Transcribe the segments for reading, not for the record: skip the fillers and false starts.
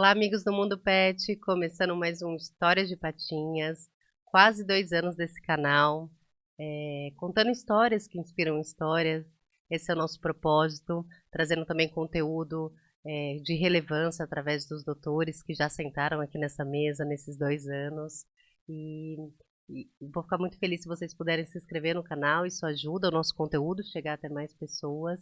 Olá, amigos do Mundo Pet, começando mais um Histórias de Patinhas, quase 2 anos desse canal, contando histórias que inspiram histórias. Esse é o nosso propósito, trazendo também conteúdo de relevância através dos doutores que já sentaram aqui nessa mesa nesses 2 anos. E, e vou ficar muito feliz se vocês puderem se inscrever no canal, isso ajuda o nosso conteúdo a chegar até mais pessoas.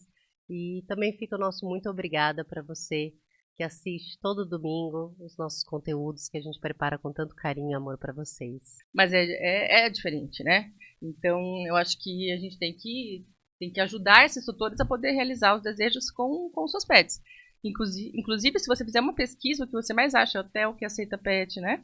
E também fica o nosso muito obrigada para você que assiste todo domingo os nossos conteúdos que a gente prepara com tanto carinho e amor para vocês. Mas é diferente, né? Então, eu acho que a gente tem que ajudar esses tutores a poder realizar os desejos com seus pets. Inclusive, se você fizer uma pesquisa, o que você mais acha, hotel que aceita pet, né?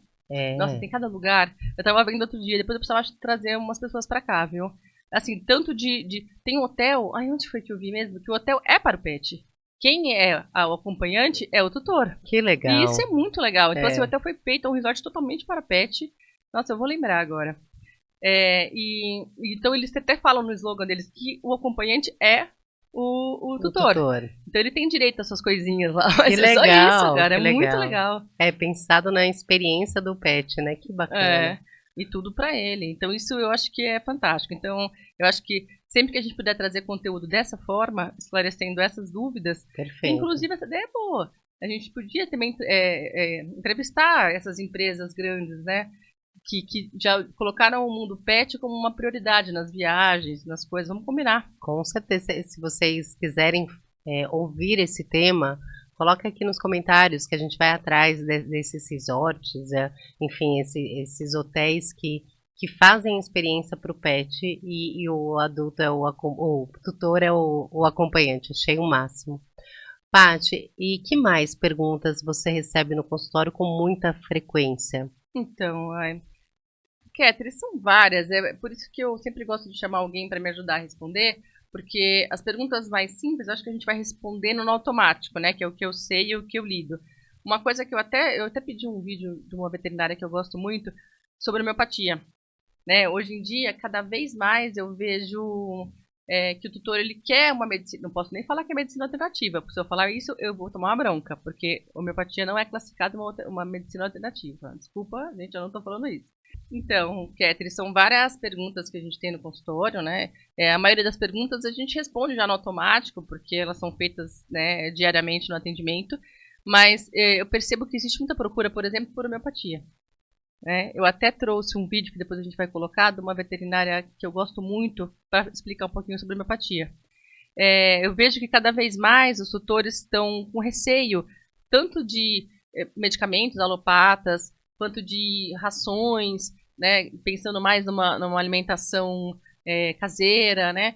Nossa, É, tem cada lugar. Eu tava vendo outro dia, depois eu precisava trazer umas pessoas para cá, viu? Assim, tanto tem um hotel, ai, onde foi que eu vi mesmo? Que o hotel é para o pet. Quem é o acompanhante é o tutor. que E isso é legal. muito legal. Então, assim, o É, hotel foi feito, é um resort totalmente para pet. Nossa, eu vou lembrar agora. Então, eles até falam no slogan deles que o acompanhante é o o tutor. tutor. Então, ele tem direito às suas coisinhas lá. Que Mas é só isso, legal, cara. que É muito legal. legal. É pensado na experiência do pet, né? Que bacana. É, e tudo para ele. Então, isso eu acho que é fantástico. Então, eu acho que sempre que a gente puder trazer conteúdo dessa forma, esclarecendo essas dúvidas, Perfeito. inclusive essa ideia é boa. A gente podia também entrevistar essas empresas grandes, né? Que já colocaram o mundo pet como uma prioridade nas viagens, nas coisas. Vamos combinar. Com certeza, se vocês quiserem ouvir esse tema, coloca aqui nos comentários que a gente vai atrás desses resorts, enfim, esses hotéis que fazem experiência para o pet e o adulto o tutor é o acompanhante. Achei o máximo. Paty, e que mais perguntas você recebe no consultório com muita frequência? Então, Catherine, são várias. É por isso que eu sempre gosto de chamar alguém para me ajudar a responder, porque as perguntas mais simples, eu acho que a gente vai respondendo no automático, né? Que é o que eu sei e o que eu lido. Uma coisa que eu até pedi um vídeo de uma veterinária que eu gosto muito sobre homeopatia, né? Hoje em dia, cada vez mais eu vejo que o tutor ele quer uma medicina. Não posso nem falar que é medicina alternativa, porque se eu falar isso, eu vou tomar uma bronca, porque homeopatia não é classificada uma medicina alternativa. Desculpa, gente, eu não estou falando isso. Então, Ketri, são várias perguntas que a gente tem no consultório, né? A maioria das perguntas a gente responde já no automático, porque elas são feitas, né, diariamente no atendimento, mas eu percebo que existe muita procura, por exemplo, por homeopatia. Né? Eu até trouxe um vídeo que depois a gente vai colocar de uma veterinária que eu gosto muito para explicar um pouquinho sobre homeopatia. Eu vejo que cada vez mais os tutores estão com receio, tanto de medicamentos alopatas, quanto de rações, né? Pensando mais numa alimentação caseira, né?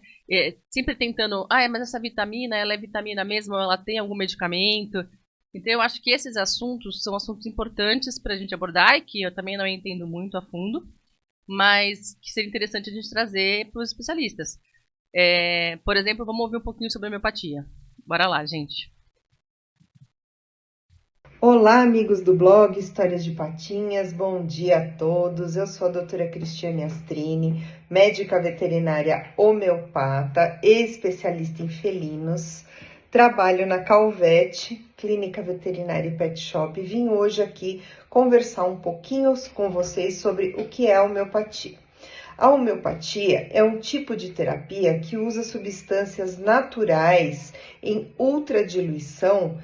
Sempre tentando, mas essa vitamina, ela é vitamina mesmo, ou ela tem algum medicamento? Então, eu acho que esses assuntos são assuntos importantes para a gente abordar e que eu também não entendo muito a fundo, mas que seria interessante a gente trazer para os especialistas. Por exemplo, vamos ouvir um pouquinho sobre a homeopatia. Bora lá, gente. Olá, amigos do blog Histórias de Patinhas, bom dia a todos. Eu sou a doutora Cristiane Astrini, médica veterinária homeopata e especialista em felinos. Trabalho na Calvet, Clínica Veterinária e Pet Shop. Vim hoje aqui conversar um pouquinho com vocês sobre o que é a homeopatia. A homeopatia é um tipo de terapia que usa substâncias naturais em ultradiluição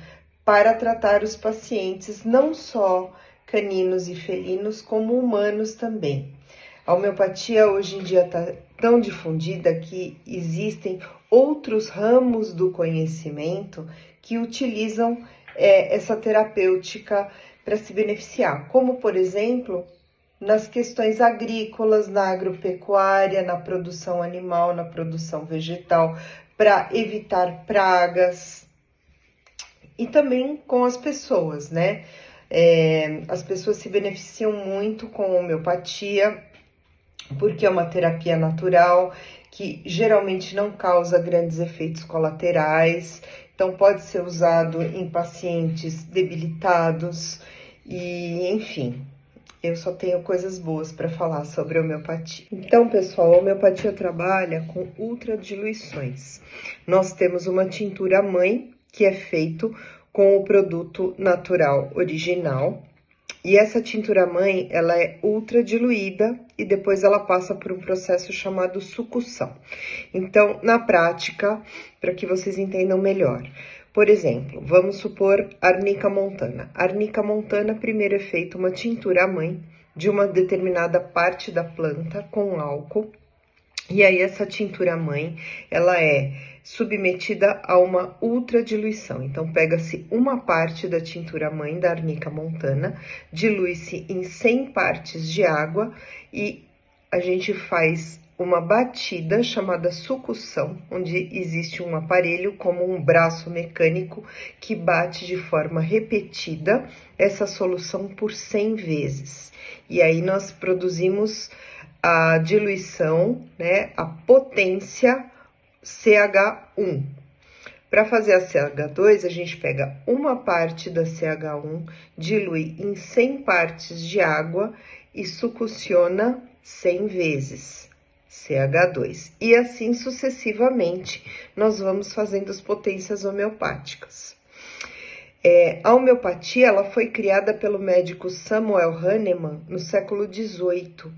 para tratar os pacientes, não só caninos e felinos, como humanos também. A homeopatia hoje em dia está tão difundida que existem outros ramos do conhecimento que utilizam essa terapêutica para se beneficiar, como por exemplo nas questões agrícolas, na agropecuária, na produção animal, na produção vegetal, para evitar pragas, e também com as pessoas, né? As pessoas se beneficiam muito com a homeopatia, porque é uma terapia natural que geralmente não causa grandes efeitos colaterais, então pode ser usado em pacientes debilitados e, enfim, eu só tenho coisas boas para falar sobre a homeopatia. Então, pessoal, a homeopatia trabalha com ultradiluições. Nós temos uma tintura mãe que é feito com o produto natural original. E essa tintura mãe, ela é ultra diluída e depois ela passa por um processo chamado sucção. Então, na prática, para que vocês entendam melhor, por exemplo, vamos supor arnica montana. Arnica montana, primeiro é feita uma tintura mãe de uma determinada parte da planta com álcool. E aí essa tintura mãe, ela é submetida a uma ultradiluição. Então, pega-se uma parte da tintura mãe da arnica montana, dilui-se em 100 partes de água e a gente faz uma batida chamada sucção, onde existe um aparelho como um braço mecânico que bate de forma repetida essa solução por 100 vezes. E aí nós produzimos a diluição, né, a potência CH1. Para fazer a CH2, a gente pega uma parte da CH1, dilui em 100 partes de água e succiona 100 vezes CH2. E assim sucessivamente, nós vamos fazendo as potências homeopáticas. A homeopatia, ela foi criada pelo médico Samuel Hahnemann no século XVIII.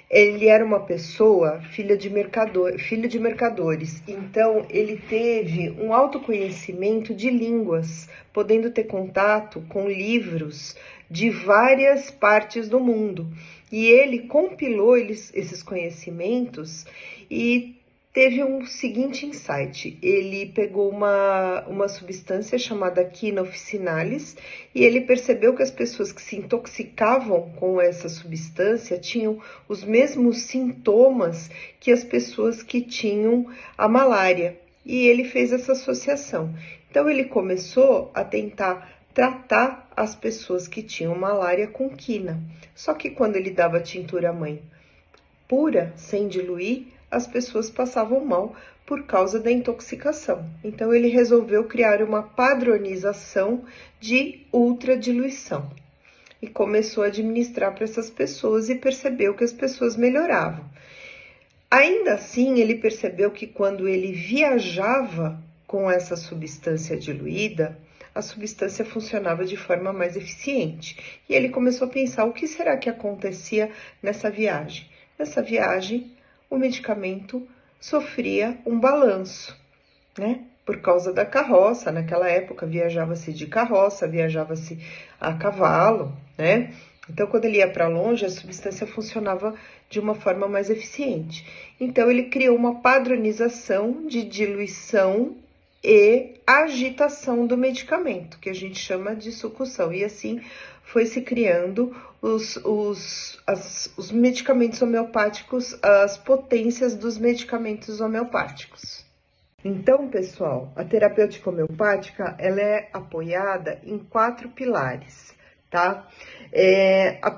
Ele era uma pessoa filho de mercadores, então ele teve um autoconhecimento de línguas, podendo ter contato com livros de várias partes do mundo. E ele compilou esses conhecimentos e teve um seguinte insight. Ele pegou uma substância chamada Quina officinalis e ele percebeu que as pessoas que se intoxicavam com essa substância tinham os mesmos sintomas que as pessoas que tinham a malária. E ele fez essa associação. Então, ele começou a tentar tratar as pessoas que tinham malária com quina. Só que quando ele dava tintura mãe pura, sem diluir, as pessoas passavam mal por causa da intoxicação. Então, ele resolveu criar uma padronização de ultradiluição e começou a administrar para essas pessoas e percebeu que as pessoas melhoravam. Ainda assim, ele percebeu que quando ele viajava com essa substância diluída, a substância funcionava de forma mais eficiente. E ele começou a pensar, o que será que acontecia nessa viagem? Nessa viagem, o medicamento sofria um balanço, né? Por causa da carroça, naquela época viajava-se de carroça, viajava-se a cavalo, né? Então, quando ele ia para longe, a substância funcionava de uma forma mais eficiente. Então, ele criou uma padronização de diluição e agitação do medicamento, que a gente chama de sucção. E assim foi se criando os medicamentos homeopáticos, as potências dos medicamentos homeopáticos. Então, pessoal, a terapêutica homeopática, ela é apoiada em 4 pilares, tá?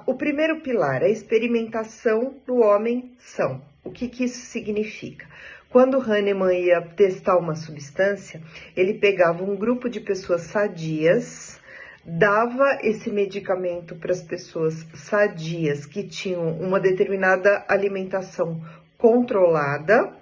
O primeiro pilar é a experimentação do homem são. O que isso significa? Quando Hahnemann ia testar uma substância, ele pegava um grupo de pessoas sadias, dava esse medicamento para as pessoas sadias que tinham uma determinada alimentação controlada,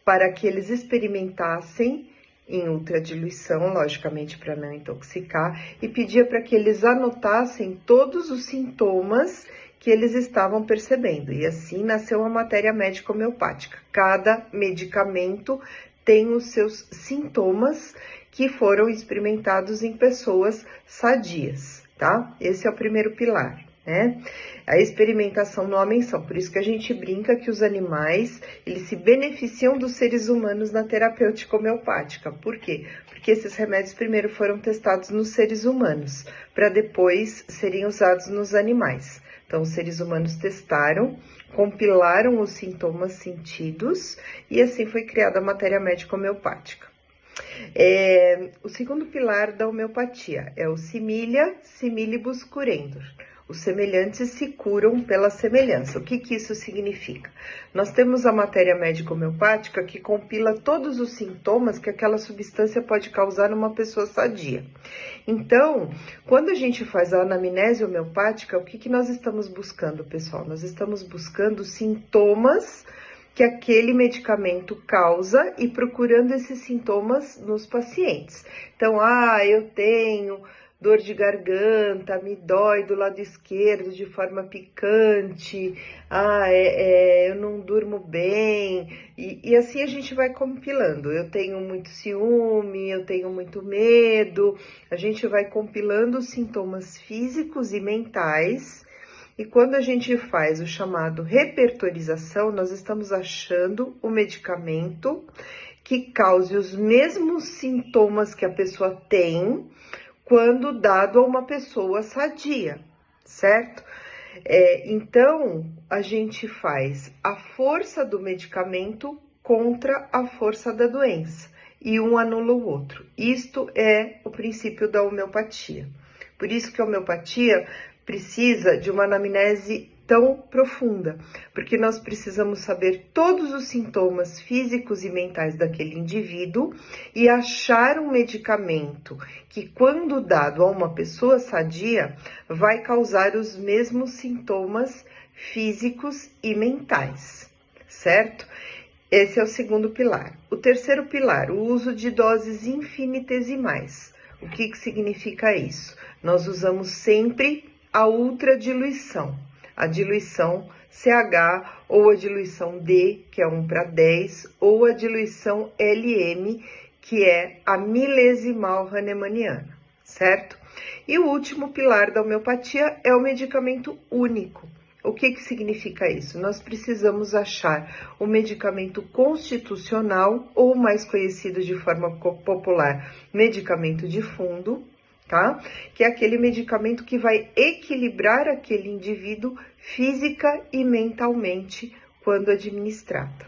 para que eles experimentassem em ultradiluição, logicamente para não intoxicar, e pedia para que eles anotassem todos os sintomas que eles estavam percebendo. E assim nasceu a matéria médica homeopática. Cada medicamento tem os seus sintomas que foram experimentados em pessoas sadias, tá? Esse é o primeiro pilar, né? A experimentação no homem são. Por isso que a gente brinca que os animais, eles se beneficiam dos seres humanos na terapêutica homeopática. Por quê? Porque esses remédios primeiro foram testados nos seres humanos, para depois serem usados nos animais. Então, os seres humanos testaram, compilaram os sintomas sentidos e assim foi criada a matéria médica homeopática. O segundo pilar da homeopatia é o similia similibus curendor. Os semelhantes se curam pela semelhança. O que isso significa? Nós temos a matéria médica homeopática que compila todos os sintomas que aquela substância pode causar numa pessoa sadia. Então, quando a gente faz a anamnese homeopática, o que nós estamos buscando, pessoal? Nós estamos buscando sintomas que aquele medicamento causa e procurando esses sintomas nos pacientes. Então, eu tenho dor de garganta, me dói do lado esquerdo de forma picante, eu não durmo bem, e assim a gente vai compilando. Eu tenho muito ciúme, eu tenho muito medo, a gente vai compilando os sintomas físicos e mentais, e quando a gente faz o chamado repertorização, nós estamos achando o medicamento que cause os mesmos sintomas que a pessoa tem, quando dado a uma pessoa sadia, certo? Então, a gente faz a força do medicamento contra a força da doença, e um anula o outro. Isto é o princípio da homeopatia. Por isso que a homeopatia precisa de uma anamnese tão profunda, porque nós precisamos saber todos os sintomas físicos e mentais daquele indivíduo e achar um medicamento que, quando dado a uma pessoa sadia, vai causar os mesmos sintomas físicos e mentais, certo? Esse é o segundo pilar. O terceiro pilar, o uso de doses infinitesimais. O que significa isso? Nós usamos sempre a ultradiluição, a diluição CH ou a diluição D, que é 1:10, ou a diluição LM, que é a milesimal hahnemanniana, certo? E o último pilar da homeopatia é o medicamento único. O que significa isso? Nós precisamos achar o medicamento constitucional, ou mais conhecido de forma popular, medicamento de fundo, tá? Que é aquele medicamento que vai equilibrar aquele indivíduo física e mentalmente quando administrado.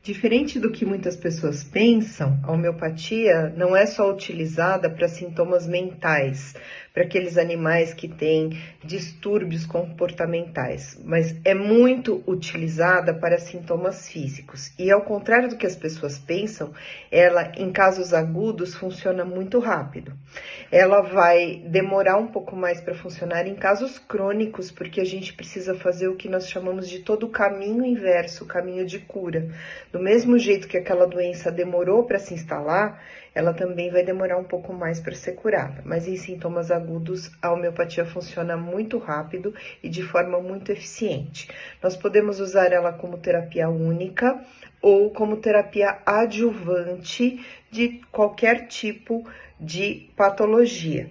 Diferente do que muitas pessoas pensam, a homeopatia não é só utilizada para sintomas mentais, para aqueles animais que têm distúrbios comportamentais, mas é muito utilizada para sintomas físicos. E ao contrário do que as pessoas pensam, ela, em casos agudos, funciona muito rápido. Ela vai demorar um pouco mais para funcionar em casos crônicos, porque a gente precisa fazer o que nós chamamos de todo o caminho inverso, o caminho de cura. Do mesmo jeito que aquela doença demorou para se instalar, ela também vai demorar um pouco mais para ser curada. Mas em sintomas agudos, a homeopatia funciona muito rápido e de forma muito eficiente. Nós podemos usar ela como terapia única ou como terapia adjuvante de qualquer tipo de patologia.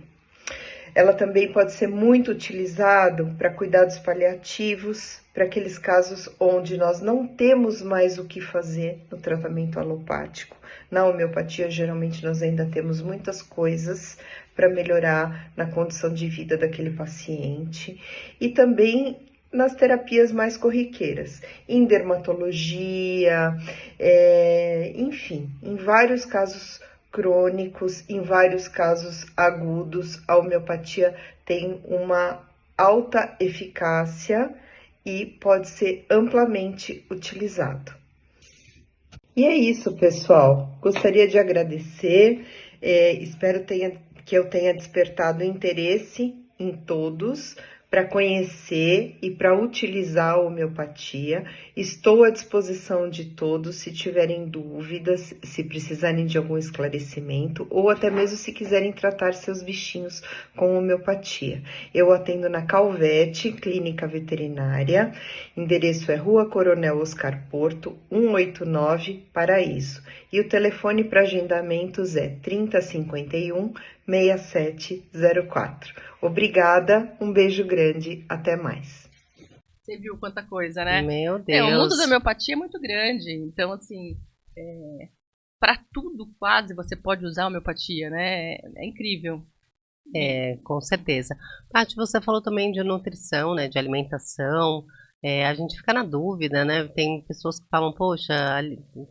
Ela também pode ser muito utilizada para cuidados paliativos, para aqueles casos onde nós não temos mais o que fazer no tratamento alopático. Na homeopatia, geralmente, nós ainda temos muitas coisas para melhorar na condição de vida daquele paciente. E também nas terapias mais corriqueiras, em dermatologia, enfim, em vários casos crônicos, em vários casos agudos, a homeopatia tem uma alta eficácia e pode ser amplamente utilizado. E é isso, pessoal. Gostaria de agradecer, espero que eu tenha despertado interesse em todos para conhecer e para utilizar a homeopatia. Estou à disposição de todos se tiverem dúvidas, se precisarem de algum esclarecimento ou até mesmo se quiserem tratar seus bichinhos com homeopatia. Eu atendo na Calvete, Clínica Veterinária, endereço é Rua Coronel Oscar Porto, 189, Paraíso. E o telefone para agendamentos é 3051-6704. Obrigada, um beijo grande, até mais. Você viu quanta coisa, né? Meu Deus. O mundo da homeopatia é muito grande, então, assim, para tudo quase você pode usar a homeopatia, né? É incrível. Com certeza. Paty, você falou também de nutrição, né, de alimentação. A gente fica na dúvida, né? Tem pessoas que falam, poxa,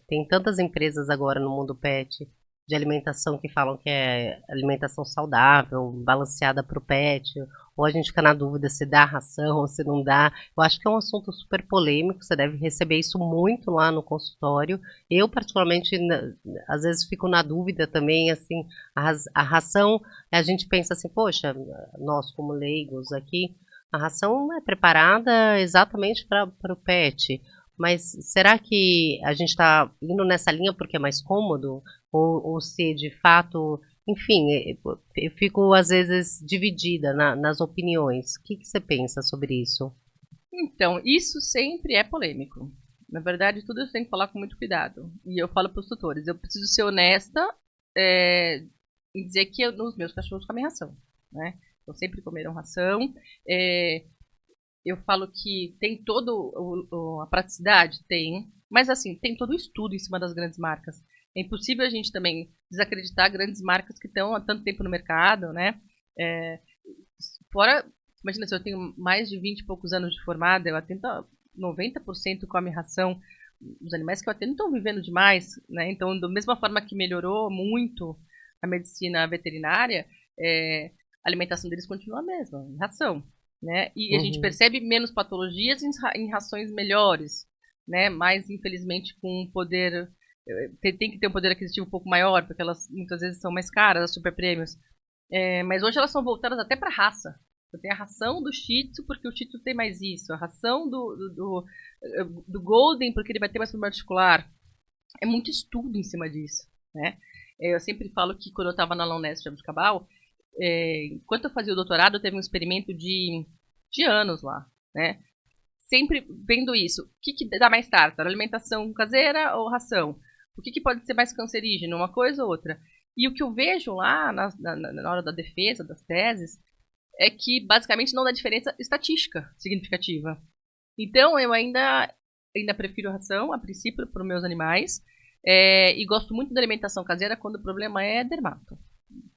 tem tantas empresas agora no mundo pet de alimentação que falam que é alimentação saudável, balanceada para o pet, ou a gente fica na dúvida se dá ração ou se não dá. Eu acho que é um assunto super polêmico, você deve receber isso muito lá no consultório. Eu, particularmente, às vezes fico na dúvida também, assim, a ração, a gente pensa assim, poxa, nós como leigos aqui, a ração é preparada exatamente para o pet, Mas será que a gente está indo nessa linha porque é mais cômodo? Ou se de fato, enfim, eu fico às vezes dividida nas opiniões. O que você pensa sobre isso? Então, isso sempre é polêmico. Na verdade, tudo isso tem que falar com muito cuidado. E eu falo para os tutores, eu preciso ser honesta em dizer que os meus cachorros comem ração, né? Então, sempre comeram ração. Eu falo que tem todo a praticidade? Tem. Mas, assim, tem todo o estudo em cima das grandes marcas. É impossível a gente também desacreditar grandes marcas que estão há tanto tempo no mercado, né? Fora, imagina, se eu tenho mais de 20 e poucos anos de formada, eu atendo 90% come ração. Os animais que eu atendo estão vivendo demais, né? Então, da mesma forma que melhorou muito a medicina veterinária, a alimentação deles continua a mesma, em ração, né? E a gente percebe menos patologias em rações melhores, né? Mas, infelizmente, com um poder... Tem que ter um poder aquisitivo um pouco maior, porque elas muitas vezes são mais caras, as super prêmios. Mas hoje elas são voltadas até para raça. Então, tem a ração do Shih Tzu, porque o Shih Tzu tem mais isso. A ração do Golden, porque ele vai ter mais fibra articular. É muito estudo em cima disso, né? Eu sempre falo que quando eu estava na La Unesp de Jabuticabal, enquanto eu fazia o doutorado, teve um experimento de anos lá, né? Sempre vendo isso. O que dá mais tártaro? Alimentação caseira ou ração? O que pode ser mais cancerígeno? Uma coisa ou outra? E o que eu vejo lá na hora da defesa das teses é que basicamente não dá diferença estatística significativa. Então eu ainda prefiro ração, a princípio, para os meus animais, e gosto muito da alimentação caseira quando o problema é dermato.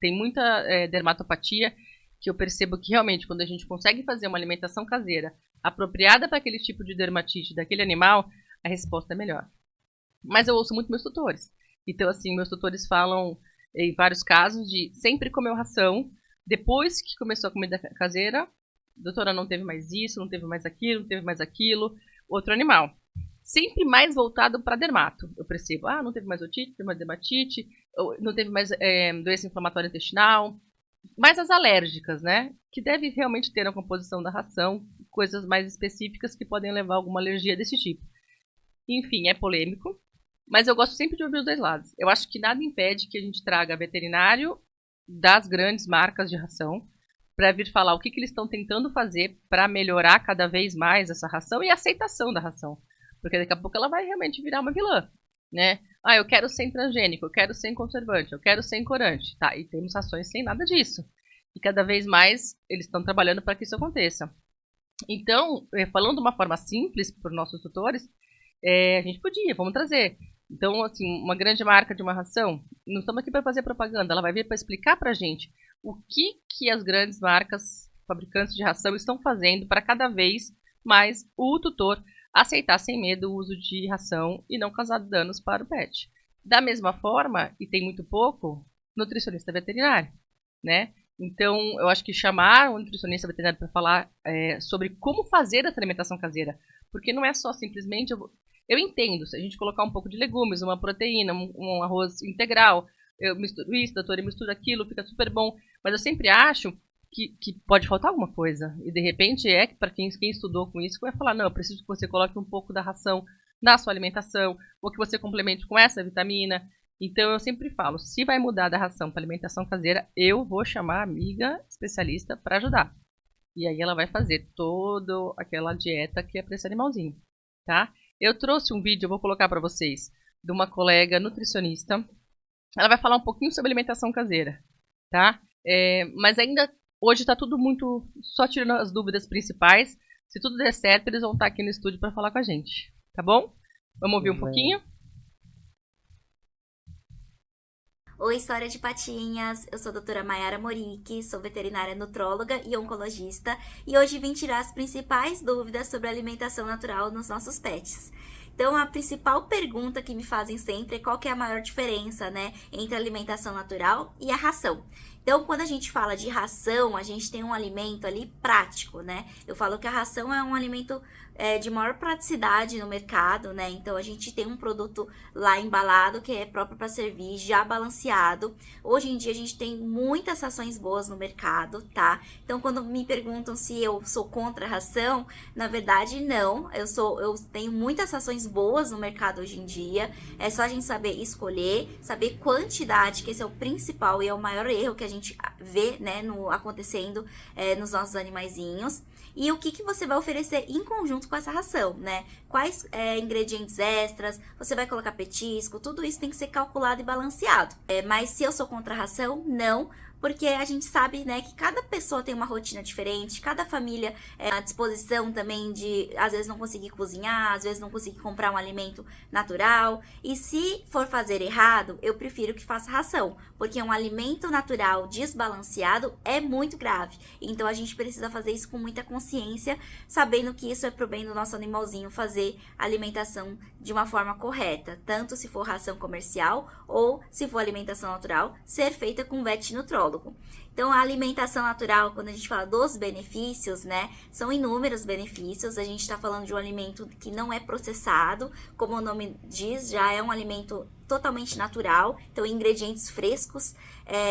Tem muita dermatopatia que eu percebo que realmente quando a gente consegue fazer uma alimentação caseira apropriada para aquele tipo de dermatite daquele animal, a resposta é melhor. Mas eu ouço muito meus tutores. Então, assim, meus tutores falam, em vários casos, de sempre comer ração. Depois que começou a comida caseira, doutora, não teve mais isso, não teve mais aquilo, não teve mais aquilo. Outro animal. Sempre mais voltado para dermato. Eu percebo, não teve mais otite, não teve mais dermatite, não teve mais doença inflamatória intestinal. Mais as alérgicas, né? Que deve realmente ter a composição da ração, coisas mais específicas que podem levar a alguma alergia desse tipo. Enfim, é polêmico, mas eu gosto sempre de ouvir os dois lados. Eu acho que nada impede que a gente traga veterinário das grandes marcas de ração para vir falar o que eles estão tentando fazer para melhorar cada vez mais essa ração e a aceitação da ração. Porque daqui a pouco ela vai realmente virar uma vilã, né? Eu quero sem transgênico, eu quero sem conservante, eu quero sem corante. Tá, e temos rações sem nada disso. E cada vez mais eles estão trabalhando para que isso aconteça. Então, falando de uma forma simples para os nossos tutores, a gente vamos trazer. Então, assim, uma grande marca de uma ração, não estamos aqui para fazer propaganda, ela vai vir para explicar para a gente o que as grandes marcas, fabricantes de ração, estão fazendo para cada vez mais o tutor aceitar sem medo o uso de ração e não causar danos para o pet. Da mesma forma, e tem muito pouco, nutricionista veterinário, né? Então, eu acho que chamar um nutricionista veterinário para falar sobre como fazer essa alimentação caseira, porque não é só simplesmente... Eu entendo, se a gente colocar um pouco de legumes, uma proteína, um arroz integral, eu misturo isso, doutora, eu misturo aquilo, fica super bom, mas eu sempre acho que pode faltar alguma coisa. E de repente para quem estudou com isso, vai falar, não, eu preciso que você coloque um pouco da ração na sua alimentação, ou que você complemente com essa vitamina. Então eu sempre falo, se vai mudar da ração para alimentação caseira, eu vou chamar a amiga especialista para ajudar. E aí ela vai fazer toda aquela dieta que é para esse animalzinho, tá? Eu trouxe um vídeo, eu vou colocar para vocês, de uma colega nutricionista. Ela vai falar um pouquinho sobre alimentação caseira, tá? Mas ainda hoje está tudo muito só tirando as dúvidas principais. Se tudo der certo, eles vão estar aqui no estúdio para falar com a gente, tá bom? Vamos ouvir um pouquinho? Oi, História de Patinhas! Eu sou a doutora Mayara Morique, sou veterinária nutróloga e oncologista e hoje vim tirar as principais dúvidas sobre a alimentação natural nos nossos pets. Então, a principal pergunta que me fazem sempre é qual que é a maior diferença, né, entre a alimentação natural e a ração. Então, quando a gente fala de ração, a gente tem um alimento ali prático, né? Eu falo que a ração é um alimento de maior praticidade no mercado, né? Então, a gente tem um produto lá embalado que é próprio para servir, já balanceado. Hoje em dia, a gente tem muitas rações boas no mercado, tá? Então, quando me perguntam se eu sou contra a ração, na verdade, não. Eu tenho muitas rações boas no mercado hoje em dia. É só a gente saber escolher, saber quantidade, que esse é o principal e é o maior erro que a gente vê, né, acontecendo nos nossos animaizinhos. E o que você vai oferecer em conjunto com essa ração, né? Quais ingredientes extras, você vai colocar petisco, tudo isso tem que ser calculado e balanceado. Mas se eu sou contra a ração, não, porque a gente sabe, né, que cada pessoa tem uma rotina diferente, cada família à disposição também de, às vezes, não conseguir cozinhar, às vezes não conseguir comprar um alimento natural. E se for fazer errado, eu prefiro que faça ração, porque um alimento natural desbalanceado é muito grave. Então, a gente precisa fazer isso com muita consciência, sabendo que isso é pro bem do nosso animalzinho fazer a alimentação de uma forma correta, tanto se for ração comercial ou se for alimentação natural, ser feita com vet nutrólogo. Então, a alimentação natural, quando a gente fala dos benefícios, né, são inúmeros benefícios. A gente está falando de um alimento que não é processado, como o nome diz, já é um alimento totalmente natural, então ingredientes frescos,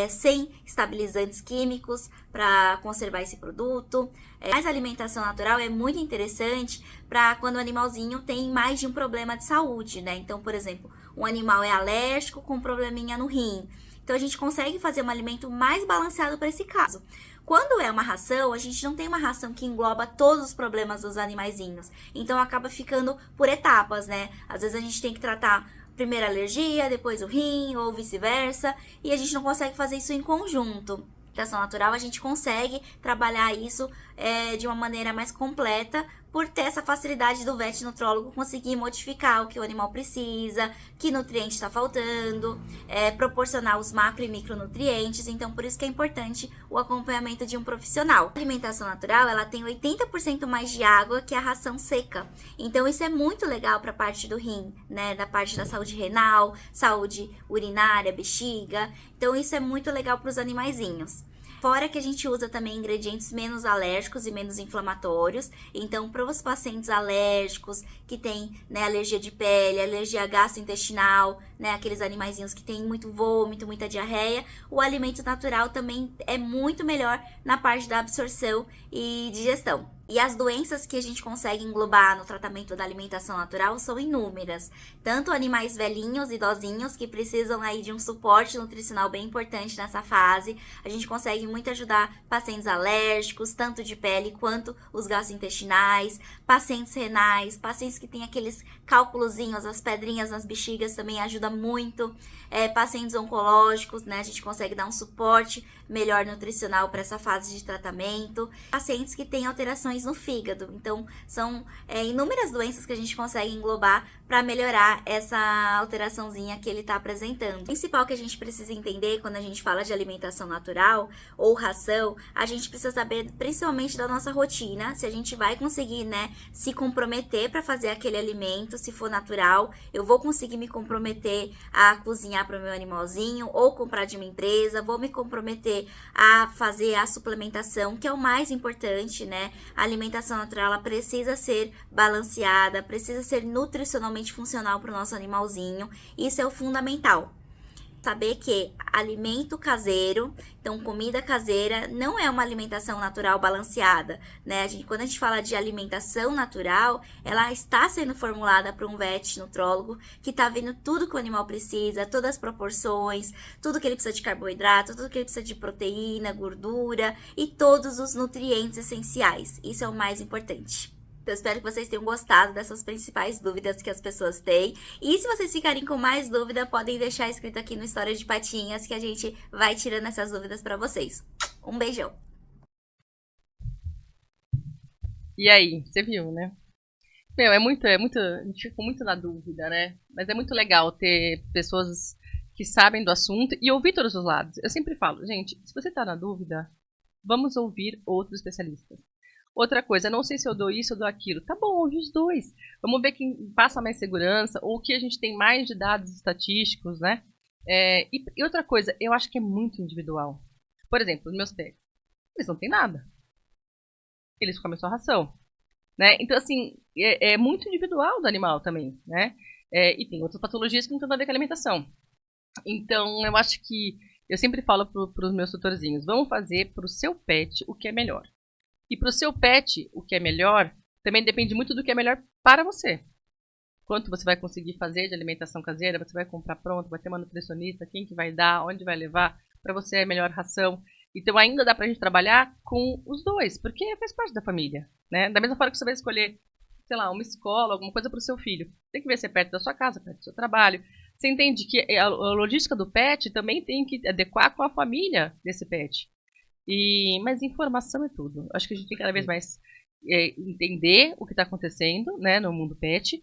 sem estabilizantes químicos para conservar esse produto. Mas a alimentação natural é muito interessante para quando o animalzinho tem mais de um problema de saúde, né? Então, por exemplo, um animal é alérgico com um probleminha no rim. Então, a gente consegue fazer um alimento mais balanceado para esse caso. Quando é uma ração, a gente não tem uma ração que engloba todos os problemas dos animaizinhos. Então, acaba ficando por etapas, né? Às vezes, a gente tem que tratar primeiro a alergia, depois o rim, ou vice-versa. E a gente não consegue fazer isso em conjunto. Alimentação natural, a gente consegue trabalhar isso de uma maneira mais completa, por ter essa facilidade do vet nutrólogo conseguir modificar o que o animal precisa, que nutriente está faltando, proporcionar os macro e micronutrientes. Então, por isso que é importante o acompanhamento de um profissional. A alimentação natural, ela tem 80% mais de água que a ração seca. Então, isso é muito legal para a parte do rim, né? Da parte da saúde renal, saúde urinária, bexiga. Então, isso é muito legal para os animaizinhos. Fora que a gente usa também ingredientes menos alérgicos e menos inflamatórios. Então, para os pacientes alérgicos, que têm, né, alergia de pele, alergia gastrointestinal, né, aqueles animaizinhos que têm muito vômito, muita diarreia, o alimento natural também é muito melhor na parte da absorção e digestão. E as doenças que a gente consegue englobar no tratamento da alimentação natural são inúmeras. Tanto animais velhinhos, idosinhos, que precisam aí de um suporte nutricional bem importante nessa fase. A gente consegue muito ajudar pacientes alérgicos, tanto de pele quanto os gastrointestinais, pacientes renais, pacientes que têm aqueles cálculozinhos, as pedrinhas nas bexigas também ajuda muito. Pacientes oncológicos, né? A gente consegue dar um suporte melhor nutricional para essa fase de tratamento. Pacientes que têm alterações no fígado. Então, são inúmeras doenças que a gente consegue englobar para melhorar essa alteraçãozinha que ele está apresentando. O principal que a gente precisa entender quando a gente fala de alimentação natural ou ração, a gente precisa saber principalmente da nossa rotina, se a gente vai conseguir, né, se comprometer para fazer aquele alimento, se for natural, eu vou conseguir me comprometer a cozinhar para o meu animalzinho ou comprar de uma empresa, vou me comprometer a fazer a suplementação, que é o mais importante, né? A alimentação natural, ela precisa ser balanceada, precisa ser nutricionalmente funcional para o nosso animalzinho. Isso é o fundamental. Saber que alimento caseiro, então comida caseira, não é uma alimentação natural balanceada, né? Quando a gente fala de alimentação natural, ela está sendo formulada por um vet nutrólogo que está vendo tudo que o animal precisa, todas as proporções, tudo que ele precisa de carboidrato, tudo que ele precisa de proteína, gordura e todos os nutrientes essenciais. Isso é o mais importante. Eu espero que vocês tenham gostado dessas principais dúvidas que as pessoas têm. E se vocês ficarem com mais dúvida, podem deixar escrito aqui no História de Patinhas, que a gente vai tirando essas dúvidas para vocês. Um beijão! E aí, você viu, né? Meu, a gente fica muito na dúvida, né? Mas é muito legal ter pessoas que sabem do assunto e ouvir todos os lados. Eu sempre falo, gente, se você tá na dúvida, vamos ouvir outros especialistas. Outra coisa, não sei se eu dou isso ou dou aquilo. Tá bom, ouve os dois. Vamos ver quem passa mais segurança ou o que a gente tem mais de dados estatísticos, né? E outra coisa, eu acho que é muito individual. Por exemplo, os meus pets, eles não têm nada. Eles comem só ração, né? Então, assim, é muito individual do animal também, né? E tem outras patologias que não têm nada a ver com a alimentação. Então, eu acho que eu sempre falo para os meus tutorzinhos, vamos fazer para o seu pet o que é melhor. E para o seu pet, o que é melhor, também depende muito do que é melhor para você. Quanto você vai conseguir fazer de alimentação caseira, você vai comprar pronto, vai ter uma nutricionista, quem que vai dar, onde vai levar, para você é a melhor ração. Então ainda dá pra gente trabalhar com os dois, porque faz parte da família, né? Da mesma forma que você vai escolher, sei lá, uma escola, alguma coisa para o seu filho. Tem que ver se é perto da sua casa, perto do seu trabalho. Você entende que a logística do pet também tem que adequar com a família desse pet. Mas informação é tudo. Acho que a gente tem que cada vez mais entender o que está acontecendo, né, no mundo pet,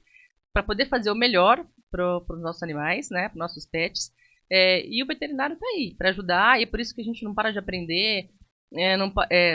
para poder fazer o melhor para os nossos animais, né, para os nossos pets. E o veterinário está aí para ajudar, e é por isso que a gente não para de aprender.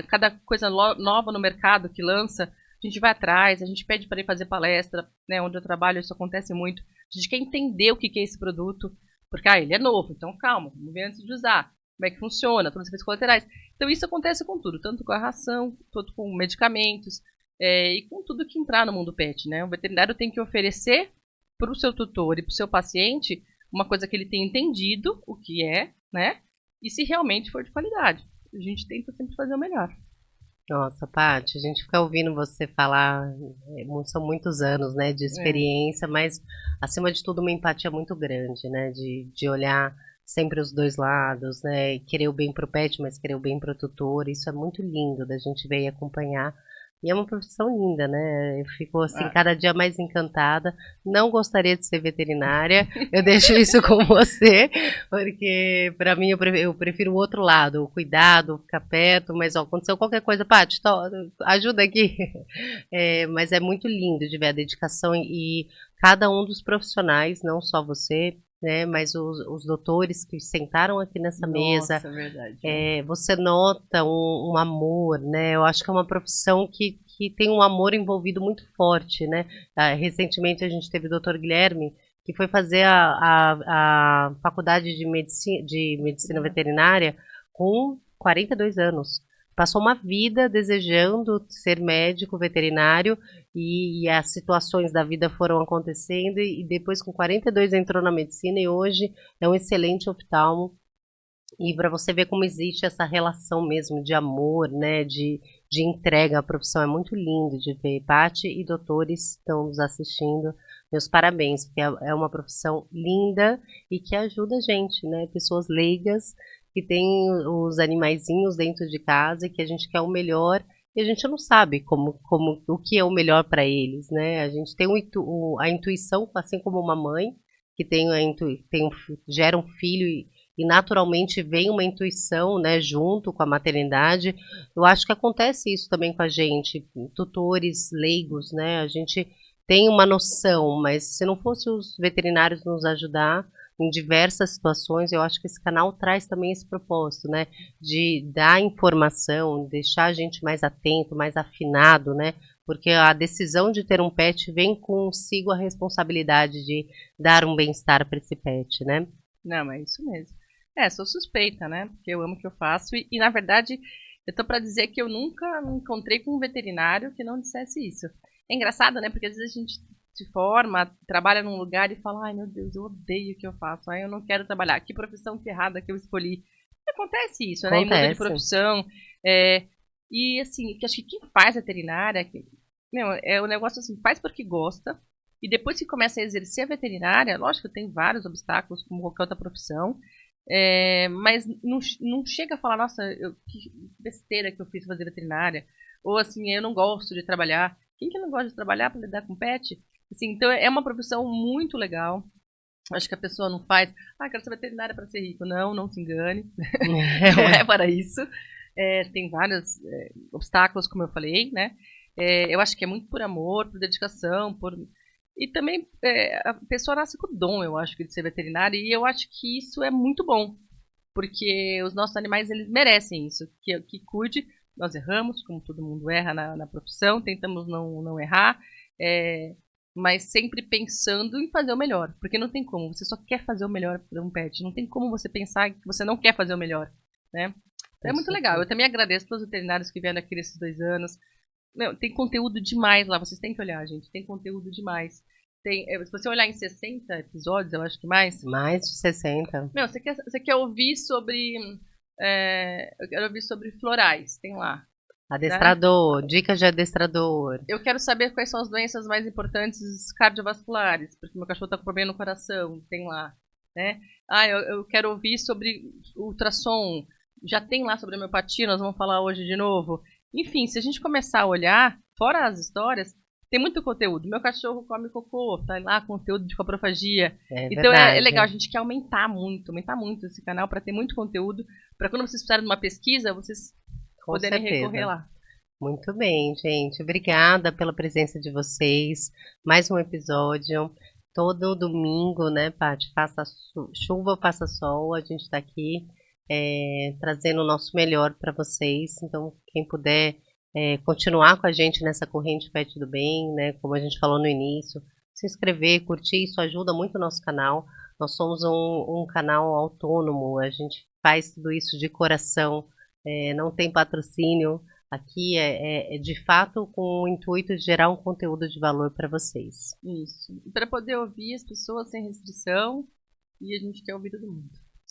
Cada coisa nova no mercado que lança, a gente vai atrás, a gente pede para ir fazer palestra, né, onde eu trabalho, isso acontece muito. A gente quer entender o que é esse produto, porque ele é novo, então calma, vamos ver antes de usar. Como é que funciona, todos os efeitos colaterais. Então isso acontece com tudo, tanto com a ração, tanto com medicamentos, e com tudo que entrar no mundo pet, né? O veterinário tem que oferecer para o seu tutor e para o seu paciente uma coisa que ele tenha entendido o que é, né? E se realmente for de qualidade. A gente tenta sempre fazer o melhor. Nossa, Paty, a gente fica ouvindo você falar, são muitos anos, né, de experiência, mas acima de tudo uma empatia muito grande, né, de olhar sempre os dois lados, né, querer o bem pro pet, mas querer o bem pro tutor, isso é muito lindo da gente ver e acompanhar. E é uma profissão linda, né? Eu fico assim cada dia mais encantada. Não gostaria de ser veterinária. Eu deixo isso com você, porque para mim eu prefiro o outro lado, o cuidado, ficar perto. Mas ó, aconteceu qualquer coisa, Paty, ajuda aqui. Mas é muito lindo de ver a dedicação e cada um dos profissionais, não só você, né? Mas os doutores que sentaram aqui nessa mesa. Nossa, verdade. Você nota um amor, né? Eu acho que é uma profissão que tem um amor envolvido muito forte, né? Recentemente a gente teve o Dr. Guilherme, que foi fazer a faculdade de medicina veterinária com 42 anos. Passou uma vida desejando ser médico veterinário e as situações da vida foram acontecendo e depois com 42 entrou na medicina e hoje é um excelente oftalmo. E para você ver como existe essa relação mesmo de amor, né, de entrega à profissão, é muito lindo de ver. Paty e doutores estão nos assistindo, meus parabéns, porque é uma profissão linda e que ajuda a gente, né, pessoas leigas que têm os animaizinhos dentro de casa e que a gente quer o melhor e a gente não sabe o que é o melhor para eles, né, a gente tem a intuição, assim como uma mãe que gera um filho e naturalmente vem uma intuição, né, junto com a maternidade. Eu acho que acontece isso também com a gente, tutores leigos, né, a gente tem uma noção, mas se não fosse os veterinários nos ajudar em diversas situações, eu acho que esse canal traz também esse propósito, né, de dar informação, deixar a gente mais atento, mais afinado, né, porque a decisão de ter um pet vem consigo a responsabilidade de dar um bem-estar para esse pet, né? Não, é isso mesmo. Sou suspeita, né? Porque eu amo o que eu faço e na verdade, eu tô para dizer que eu nunca me encontrei com um veterinário que não dissesse isso. É engraçado, né? Porque às vezes a gente se forma, trabalha num lugar e fala, ai meu Deus, eu odeio o que eu faço, ai eu não quero trabalhar, que profissão que errada que eu escolhi. Acontece isso, né? E muda de profissão. E assim, acho que quem faz veterinária, é um negócio assim, faz porque gosta, e depois que começa a exercer a veterinária, lógico que tem vários obstáculos, como qualquer outra profissão, mas não chega a falar, nossa, que besteira que eu fiz fazer veterinária, ou assim, eu não gosto de trabalhar. Quem que não gosta de trabalhar para lidar com pet? Assim, então é uma profissão muito legal. Acho que a pessoa não faz, quero ser veterinária para ser rico. Não se engane, não é para isso. Tem vários obstáculos, como eu falei, né? Eu acho que é muito por amor, por dedicação, e também a pessoa nasce com o dom, eu acho, de ser veterinária, e eu acho que isso é muito bom, porque os nossos animais, eles merecem isso, que cuide. Nós erramos, como todo mundo erra na profissão, tentamos não errar, mas sempre pensando em fazer o melhor, porque não tem como, você só quer fazer o melhor para um pet, não tem como você pensar que você não quer fazer o melhor, né? É muito legal. Eu também agradeço todos os veterinários que vieram aqui nesses 2 anos. Meu, tem conteúdo demais lá, vocês têm que olhar, gente. Tem conteúdo demais. Se você olhar em 60 episódios, eu acho que mais. Mais de 60. Meu, você quer ouvir sobre. Eu quero ouvir sobre florais, tem lá. Adestrador, dicas de adestrador. Eu quero saber quais são as doenças mais importantes cardiovasculares, porque meu cachorro está com problema no coração, tem lá. Né? Eu quero ouvir sobre ultrassom, já tem lá sobre homeopatia, nós vamos falar hoje de novo. Enfim, se a gente começar a olhar, fora as histórias, tem muito conteúdo. Meu cachorro come cocô, tá lá conteúdo de coprofagia. Então é legal, a gente quer aumentar muito esse canal para ter muito conteúdo, para quando vocês precisarem de uma pesquisa, vocês Com poderem certeza. recorrer lá. Muito bem, gente. Obrigada pela presença de vocês. Mais um episódio. Todo domingo, né, Paty? Faça chuva ou faça sol, a gente está aqui trazendo o nosso melhor para vocês. Então, quem puder continuar com a gente nessa corrente Pet do Bem, né, como a gente falou no início, se inscrever, curtir, isso ajuda muito o nosso canal. Nós somos um canal autônomo, a gente faz tudo isso de coração, não tem patrocínio. Aqui é de fato com o intuito de gerar um conteúdo de valor para vocês. Isso. E para poder ouvir as pessoas sem restrição, e a gente quer ouvir todo mundo.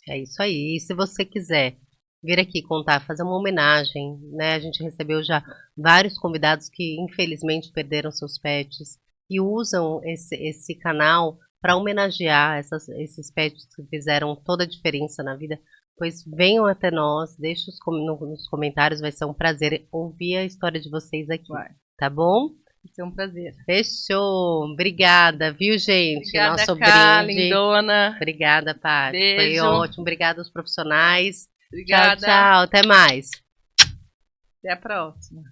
É isso aí. E se você quiser vir aqui contar, fazer uma homenagem, né? A gente recebeu já vários convidados que infelizmente perderam seus pets e usam esse canal para homenagear esses pets que fizeram toda a diferença na vida. Pois venham até nós, deixe nos comentários, vai ser um prazer ouvir a história de vocês aqui. Vai. Tá bom? Vai ser um prazer. Fechou. Obrigada, viu, gente? Obrigada, Nosso Ká, brinde. lindona. Obrigada, Paty. Beijo. Foi ótimo. Obrigada aos profissionais. Obrigada. Tchau, tchau. Até mais. Até a próxima.